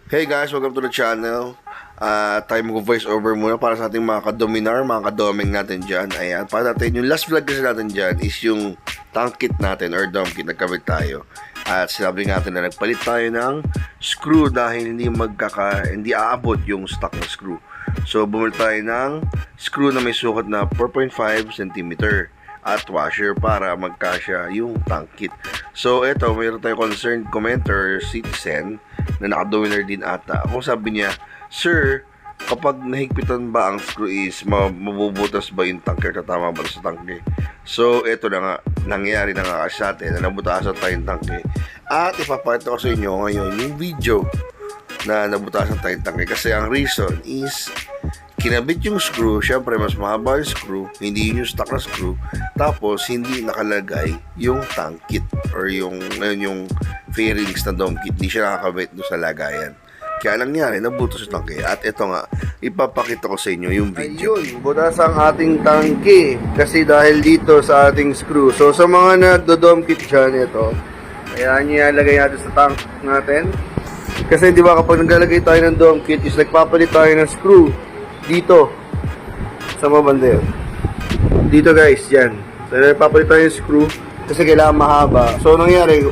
Hey guys, welcome to the channel. Tayo mag-voice over muna para sa ating mga kadominar, mga kadoming natin dyan. Ayan, para natin, yung last vlog kasi natin dyan is yung tank kit natin or dome kit, nagkabit tayo. At sinabi natin na nagpalit tayo ng screw dahil hindi aabot yung stock na screw. So, bumili tayo ng screw na may sukat na 4.5 cm at washer para magkasya yung tank kit. So, eto, mayroon tayong concerned commenter, citizen, na naka-dominar din ata. Kung sabi niya, Sir, kapag nahigpitan ba ang screw is mabubutas ba yung tanker? Tatama ba sa tanke? So, eto na nga, nangyari na nga kasi sa atin na nabutasan tayong tanke. At ipapakita ko sa inyo ngayon yung video na nabutasan tayong tanke. Kasi ang reason is, kinabit yung screw, syempre mas mahaba yung screw, hindi yung stock na screw, tapos hindi nakalagay yung tank kit or yung fairings na dome kit, hindi siya nakakabit doon sa lagayan. Kaya nangyari, nabutos yung tangke. At ito nga, ipapakita ko sa inyo yung video. Ayun, butas ang ating tangke kasi dahil dito sa ating screw. So sa mga nagdo-dome kit dyan, ito, ayan, ilalagay natin sa tank natin. Kasi di ba kapag naglalagay tayo ng dome kit is nagpapalit tayo ng screw dito sa mabanda yun. Dito guys, yan. So, papalit tayo yung screw kasi kailangan mahaba. So, nangyari,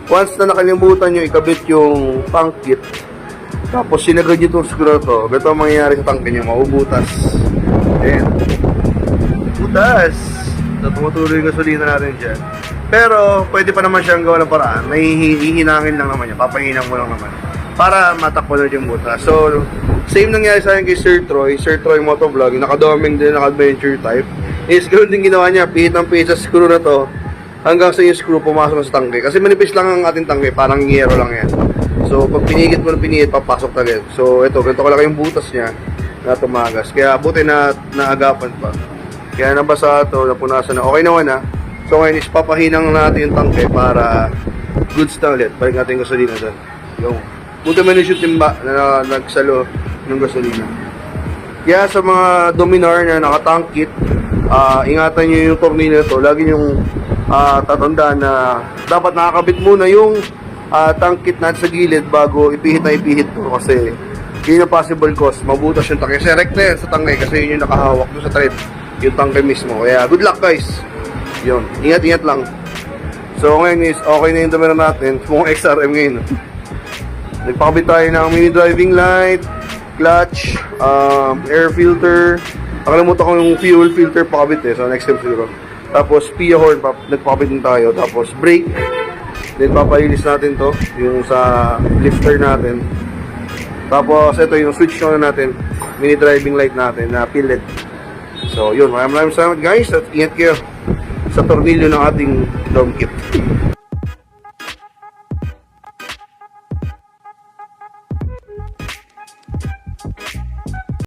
once na nakalimutan nyo ikabit yung tank kit, tapos sinagad nyo itong screw na to, ganito ang mangyayari sa tank nyo, maubutas. Ayan. Butas! So, tumutuloy yung gasolina natin dyan. Pero, pwede pa naman siyang gawa ng paraan. May hihinangin lang naman yan. Papahinang mo lang naman. Para matakbo na yung butas. So, same nangyari sa akin kay Sir Troy Motovlog, naka-doming din, naka-adventure type. Is ganoon din ginawa niya, pihit ng pihit sa screw na to, hanggang sa yung screw pumasok sa tangke. Kasi manipis lang ang ating tangke, parang yero lang yan. So, pag pinigit mo na pinigit, papasok talaga. So, ito, ganito ko lang yung butas niya na tumagas. Kaya, buti na naagapan pa. Kaya nabasa ito, napunasan na. Okay naman na. So, ngayon is papahinang natin yung tangke para goods na ulit. Balik natin yung gasolina doon. Yung buti man yung timba na nagsalo ng gasolina. Kaya sa mga dominar na naka-tank kit, ingatan nyo yung tornilyo nito. Lagi yung tatandaan na dapat nakakabit muna yung tank kit natin sa gilid bago ipihit to. Kasi yun yung possible cause, mabutas yung tangke. Kasi rekta yan sa tangke kasi yun yung nakahawak doon sa thread, yung tangke mismo. Kaya good luck guys. Yun, ingat lang. So ngayon is okay na yung dominar natin. Mukhang XRM ngayon. Nagpakabit tayo ng mini driving light, clutch, air filter. Nakalimutan ko yung fuel filter pakabit so next time siguro. Tapos PIA horn, nagpakabit din tayo. Tapos brake. Then papalinis natin to, yung sa lifter natin. Tapos ito yung switch na natin, mini driving light natin na pillet. So yun, maraming salamat guys at ingat kayo sa tornilyo ng ating dome kit.